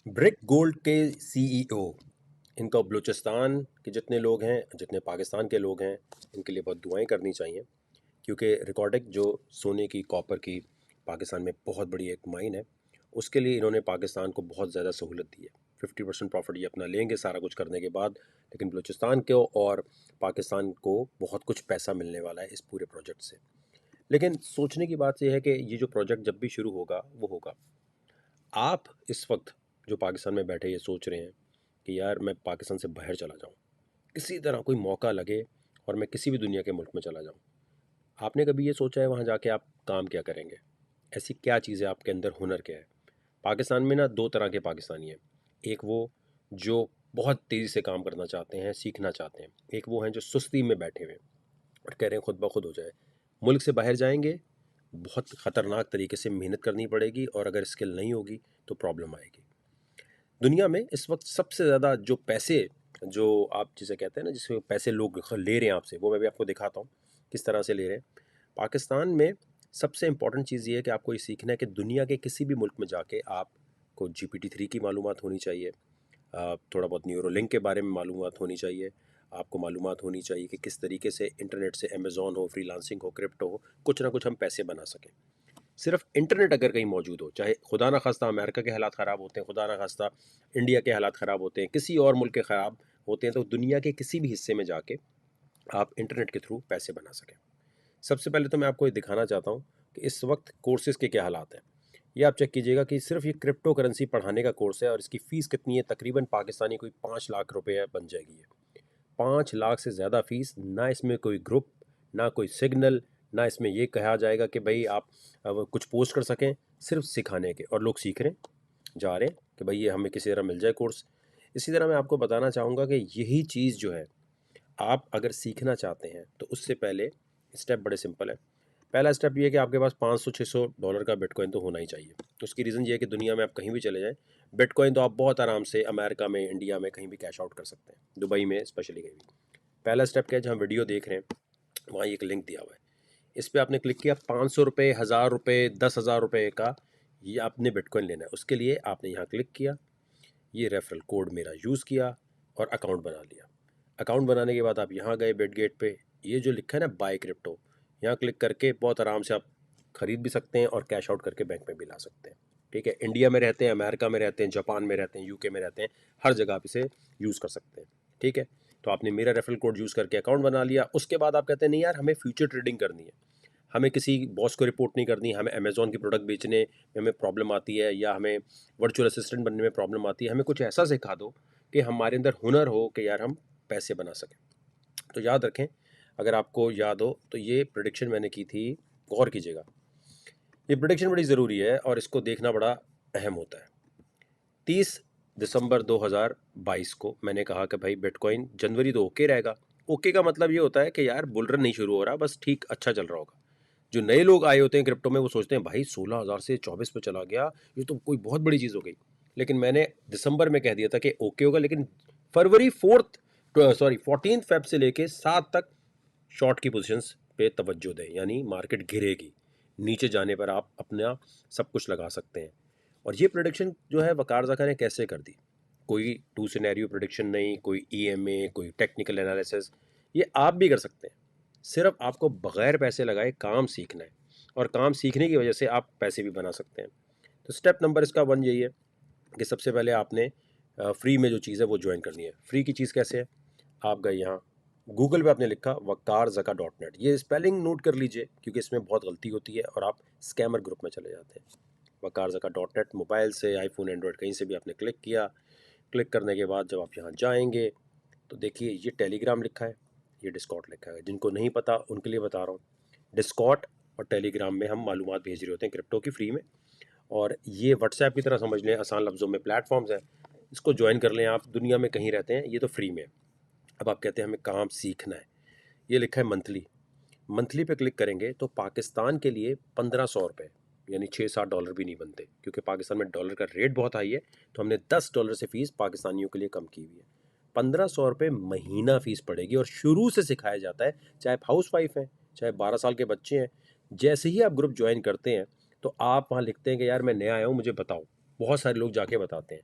Brick gold के CEO, इनका बलूचिस्तान के जितने लोग हैं, जितने पाकिस्तान के लोग हैं, इनके लिए बहुत दुआएं करनी चाहिए। क्योंकि रिकॉर्डिक जो सोने की, कॉपर की पाकिस्तान में बहुत बड़ी एक माइन है, उसके लिए इन्होंने पाकिस्तान को बहुत ज़्यादा सहूलत दी है। 50% प्रॉफिट ये अपना लेंगे सारा कुछ करने के बाद, लेकिन बलूचिस्तान को और पाकिस्तान को बहुत कुछ पैसा मिलने वाला है इस पूरे प्रोजेक्ट से। लेकिन सोचने की बात यह है कि ये जो प्रोजेक्ट जब भी शुरू होगा वो होगा। आप इस वक्त जो पाकिस्तान में बैठे ये सोच रहे हैं कि यार मैं पाकिस्तान से बाहर चला जाऊं, किसी तरह कोई मौका लगे और मैं किसी भी दुनिया के मुल्क में चला जाऊं। आपने कभी ये सोचा है वहाँ जाके आप काम क्या करेंगे? ऐसी क्या चीज़ें आपके अंदर, हुनर क्या है? पाकिस्तान में ना दो तरह के पाकिस्तानी हैं। एक वो जो बहुत तेज़ी से काम करना चाहते हैं, सीखना चाहते हैं। एक वो हैं जो सुस्ती में बैठे हुए हैं और कह रहे हैं खुद ब खुद हो जाए। मुल्क से बाहर जाएंगे, बहुत ख़तरनाक तरीके से मेहनत करनी पड़ेगी और अगर स्किल नहीं होगी तो प्रॉब्लम आएगी। दुनिया में इस वक्त सबसे ज़्यादा जो पैसे, जो आप जिसे कहते हैं ना, जिसमें पैसे लोग ले रहे हैं आपसे, वो मैं भी आपको दिखाता हूँ किस तरह से ले रहे हैं। पाकिस्तान में सबसे इम्पॉर्टेंट चीज़ ये है कि आपको ये सीखना है कि दुनिया के किसी भी मुल्क में जाके आपको GPT-3 की मालूमात होनी चाहिए, थोड़ा बहुत न्यूरोलिंक के बारे में मालूमात होनी चाहिए, आपको मालूमात होनी चाहिए कि किस तरीके से इंटरनेट से अमेज़ॉन हो, फ्रीलांसिंग हो, क्रिप्टो हो, कुछ ना कुछ हम पैसे बना सकें। सिर्फ इंटरनेट अगर कहीं मौजूद हो, चाहे खुदा ना खास्ता अमेरिका के हालात ख़राब होते हैं, खुदा ना खास्ता इंडिया के हालात ख़राब होते हैं, किसी और मुल्क के ख़राब होते हैं, तो दुनिया के किसी भी हिस्से में जाके आप इंटरनेट के थ्रू पैसे बना सकें। सबसे पहले तो मैं आपको ये दिखाना चाहता हूँ कि इस वक्त कोर्सेज़ के क्या हालात हैं। ये आप चेक कीजिएगा कि सिर्फ ये क्रिप्टो करेंसी पढ़ाने का कोर्स है और इसकी फ़ीस कितनी है, तकरीबन पाकिस्तानी कोई 5 लाख रुपये बन जाएगी ये। 5 लाख से ज़्यादा फीस, ना इसमें कोई ग्रुप, ना कोई सिग्नल, ना इसमें ये कहा जाएगा कि भाई आप कुछ पोस्ट कर सकें, सिर्फ सिखाने के, और लोग सीख रहे हैं, जा रहे हैं कि भाई ये हमें किसी तरह मिल जाए कोर्स। इसी तरह मैं आपको बताना चाहूँगा कि यही चीज़ जो है, आप अगर सीखना चाहते हैं तो उससे पहले स्टेप बड़े सिंपल है। पहला स्टेप ये है कि आपके पास $500-600 का बिटकॉइन तो होना ही चाहिए। उसकी रीज़न ये है कि दुनिया में आप कहीं भी चले जाएं, बिटकॉइन तो आप बहुत आराम से अमेरिका में, इंडिया में कहीं भी कैश आउट कर सकते हैं, दुबई में स्पेशली कहीं भी। पहला स्टेप क्या है, जहाँ वीडियो देख रहे हैं वहाँ एक लिंक दिया हुआ है, इस पर आपने क्लिक किया। 500 रुपये, 1000 रुपये, 10,000 रुपये का ये आपने बिटकॉइन लेना है। उसके लिए आपने यहाँ क्लिक किया, ये रेफरल कोड मेरा यूज़ किया और अकाउंट बना लिया। अकाउंट बनाने के बाद आप यहाँ गए बिटगेट पे, ये जो लिखा है ना बाय क्रिप्टो, यहाँ क्लिक करके बहुत आराम से आप ख़रीद भी सकते हैं और कैश आउट करके बैंक में भी ला सकते हैं। ठीक है, इंडिया में रहते हैं, अमेरिका में रहते हैं, जापान में रहते हैं, यूके में रहते हैं, हर जगह आप इसे यूज़ कर सकते हैं। ठीक है, तो आपने मेरा रेफरल कोड यूज़ करके अकाउंट बना लिया। उसके बाद आप कहते हैं नहीं यार हमें फ्यूचर ट्रेडिंग करनी है, हमें किसी बॉस को रिपोर्ट नहीं करनी, हमें अमेज़ॉन की प्रोडक्ट बेचने में हमें प्रॉब्लम आती है, या हमें वर्चुअल असिस्टेंट बनने में प्रॉब्लम आती है, हमें कुछ ऐसा सिखा दो कि हमारे अंदर हुनर हो कि यार हम पैसे बना सकें। तो याद रखें, अगर आपको याद हो तो ये प्रेडिक्शन मैंने की थी, गौर कीजिएगा, ये प्रेडिक्शन बड़ी ज़रूरी है और इसको देखना बड़ा अहम होता है। 30 दिसंबर 2022 को मैंने कहा कि भाई बिटकॉइन जनवरी तो ओके रहेगा। ओके का मतलब ये होता है कि यार बुल रन नहीं शुरू हो रहा, बस ठीक अच्छा चल रहा होगा। जो नए लोग आए होते हैं क्रिप्टो में, वो सोचते हैं भाई 16,000 से 24 पे चला गया, ये तो कोई बहुत बड़ी चीज़ हो गई। लेकिन मैंने दिसंबर में कह दिया था कि ओके होगा, लेकिन फरवरी 14 फेब से लेके 7 तक शॉर्ट की पोजीशंस पे तवज्जो दें, यानी मार्केट गिरेगी, नीचे जाने पर आप अपना सब कुछ लगा सकते हैं। और ये प्रोडिक्शन जो है वकार ज़का ने कैसे कर दी, कोई टू सिनेरियो प्रोडिक्शन नहीं, कोई ईएमए, कोई टेक्निकल एनालिसिस, ये आप भी कर सकते हैं। सिर्फ आपको बगैर पैसे लगाए काम सीखना है और काम सीखने की वजह से आप पैसे भी बना सकते हैं। तो स्टेप नंबर इसका 1 यही है कि सबसे पहले आपने फ्री में जो चीज़ है वो ज्वाइन करनी है। फ्री की चीज़ कैसे है, आप गए यहाँ गूगल पे, आपने लिखा waqarzaka.net, ये स्पेलिंग नोट कर लीजिए क्योंकि इसमें बहुत गलती होती है और आप स्कैमर ग्रुप में चले जाते हैं। waqarzaka.net, मोबाइल से, आईफोन, एंड्रॉयड कहीं से भी आपने क्लिक किया। क्लिक करने के बाद जब आप यहाँ जाएंगे तो देखिए ये टेलीग्राम लिखा है, ये डिस्कॉर्ड लिखा है। जिनको नहीं पता उनके लिए बता रहा हूँ, डिस्कॉर्ड और टेलीग्राम में हम मालूमात भेज रहे होते हैं क्रिप्टो की फ्री में, और ये व्हाट्सएप की तरह समझ लें, आसान लफ्ज़ों में प्लेटफॉर्म्स हैं। इसको ज्वाइन कर लें, आप दुनिया में कहीं रहते हैं, ये तो फ्री में है। अब आप कहते हैं हमें काम सीखना है, ये लिखा है मंथली। मंथली पे क्लिक करेंगे तो पाकिस्तान के लिए 1500 रुपये, यानी $6-7 भी नहीं बनते, क्योंकि पाकिस्तान में डॉलर का रेट बहुत हाई है, तो हमने $10 से फ़ीस पाकिस्तानियों के लिए कम की हुई है। 1500 रुपये महीना फ़ीस पड़ेगी और शुरू से सिखाया जाता है, चाहे आप हाउस वाइफ हैं, चाहे 12 साल के बच्चे हैं। जैसे ही आप ग्रुप ज्वाइन करते हैं तो आप वहाँ लिखते हैं कि यार मैं नया आया हूँ, मुझे बताओ। बहुत सारे लोग जाके बताते हैं,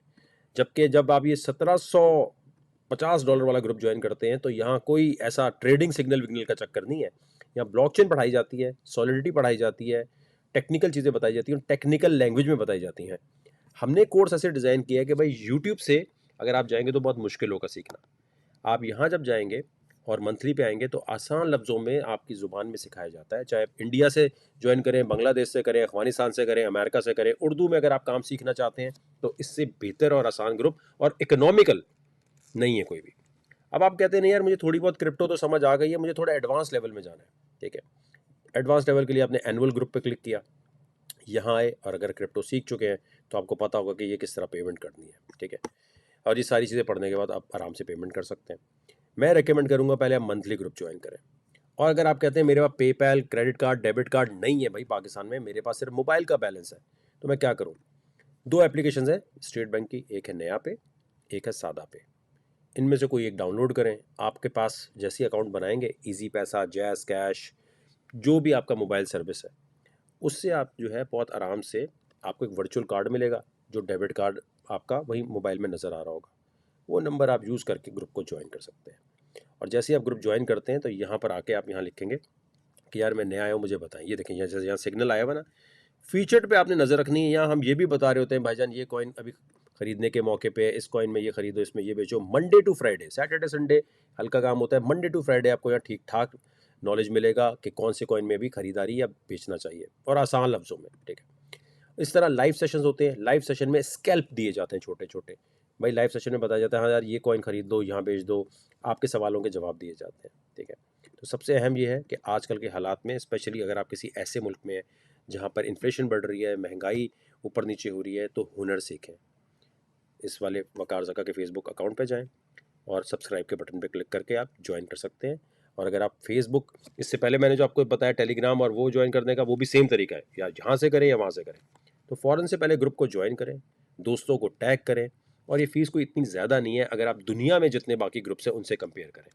जबकि जब आप ये $1750 वाला ग्रुप ज्वाइन करते हैं तो यहाँ कोई ऐसा ट्रेडिंग सिग्नल विग्नल का चक्कर नहीं है। यहाँ ब्लॉकचेन पढ़ाई जाती है, सॉलिडिटी पढ़ाई जाती है, टेक्निकल चीज़ें बताई जाती हैं, टेक्निकल लैंग्वेज में बताई जाती हैं। हमने कोर्स ऐसे डिज़ाइन किया है कि भाई यूट्यूब से अगर आप जाएंगे तो बहुत मुश्किल होगा सीखना। आप यहाँ जब जाएंगे और मंथली पे आएंगे तो आसान लफ्ज़ों में आपकी ज़ुबान में सिखाया जाता है। चाहे इंडिया से ज्वाइन करें, बांग्लादेश से करें, अफगानिस्तान से करें, अमेरिका से करें, उर्दू में अगर आप काम सीखना चाहते हैं तो इससे बेहतर और आसान ग्रुप और इकोनॉमिकल नहीं है कोई भी। अब आप कहते हैं नहीं यार मुझे थोड़ी बहुत क्रिप्टो तो समझ आ गई है, मुझे थोड़ा एडवांस लेवल में जाना है। ठीक है, एडवांस लेवल के लिए आपने एनुअल ग्रुप पे क्लिक किया, यहाँ आए और अगर क्रिप्टो सीख चुके हैं तो आपको पता होगा कि ये किस तरह पेमेंट करनी है। ठीक है, और ये सारी चीज़ें पढ़ने के बाद आप आराम से पेमेंट कर सकते हैं। मैं रेकमेंड करूँगा पहले आप मंथली ग्रुप ज्वाइन करें। और अगर आप कहते हैं मेरे पास PayPal, credit card, debit card नहीं है भाई पाकिस्तान में, मेरे पास सिर्फ मोबाइल का बैलेंस है, तो मैं क्या करूँ? दो एप्लीकेशन है स्टेट बैंक की, एक है नया पे, एक है सादा पे। इनमें से कोई एक डाउनलोड करें। आपके पास जैसे अकाउंट बनाएंगे, इजी पैसा, जैज़ कैश, जो भी आपका मोबाइल सर्विस है, उससे आप जो है बहुत आराम से आपको एक वर्चुअल कार्ड मिलेगा, जो डेबिट कार्ड आपका वही मोबाइल में नज़र आ रहा होगा। वो नंबर आप यूज़ करके ग्रुप को ज्वाइन कर सकते हैं। और जैसे ही आप ग्रुप ज्वाइन करते हैं तो यहाँ पर आके आप यहाँ लिखेंगे कि यार मैं नया आया हूँ, मुझे बताएं। ये देखें यहाँ जैसे यहाँ सिग्नल आया हुआ ना, फीचर्ड पे आपने नज़र रखनी है। यहाँ हम ये भी बता रहे होते हैं भाईजान ये कॉइन अभी खरीदने के मौके पे, इस कॉइन में ये खरीदो, इसमें ये बेचो। Monday to Friday, Saturday Sunday हल्का काम होता है, मंडे टू फ्राइडे आपको यहाँ ठीक ठाक नॉलेज मिलेगा कि कौन से कॉइन में भी खरीदारी या बेचना चाहिए, और आसान लफ्ज़ों में। ठीक है, इस तरह लाइव सेशंस होते हैं। लाइव सेशन में स्कैल्प दिए जाते हैं छोटे छोटे। भाई लाइव सेशन में बताया जाता है हाँ यार ये कॉइन खरीद दो, यहाँ बेच दो, आपके सवालों के जवाब दिए जाते हैं। ठीक है, तो सबसे अहम ये है कि आजकल के हालात में, स्पेशली अगर आप किसी ऐसे मुल्क में हैं जहाँ पर इन्फ्लेशन बढ़ रही है, महंगाई ऊपर नीचे हो रही है, तो हुनर सीखें। इस वाले वकार ज़का के फेसबुक अकाउंट पे जाएं और सब्सक्राइब के बटन पे क्लिक करके आप ज्वाइन कर सकते हैं। और अगर आप फेसबुक, इससे पहले मैंने जो आपको बताया टेलीग्राम और वो ज्वाइन करने का, वो भी सेम तरीका है, या जहाँ से करें या वहाँ से करें। तो फ़ौरन से पहले ग्रुप को ज्वाइन करें, दोस्तों को टैग करें, और ये फ़ीस कोई इतनी ज़्यादा नहीं है अगर आप दुनिया में जितने बाकी ग्रुप्स हैं उनसे कंपेयर करें।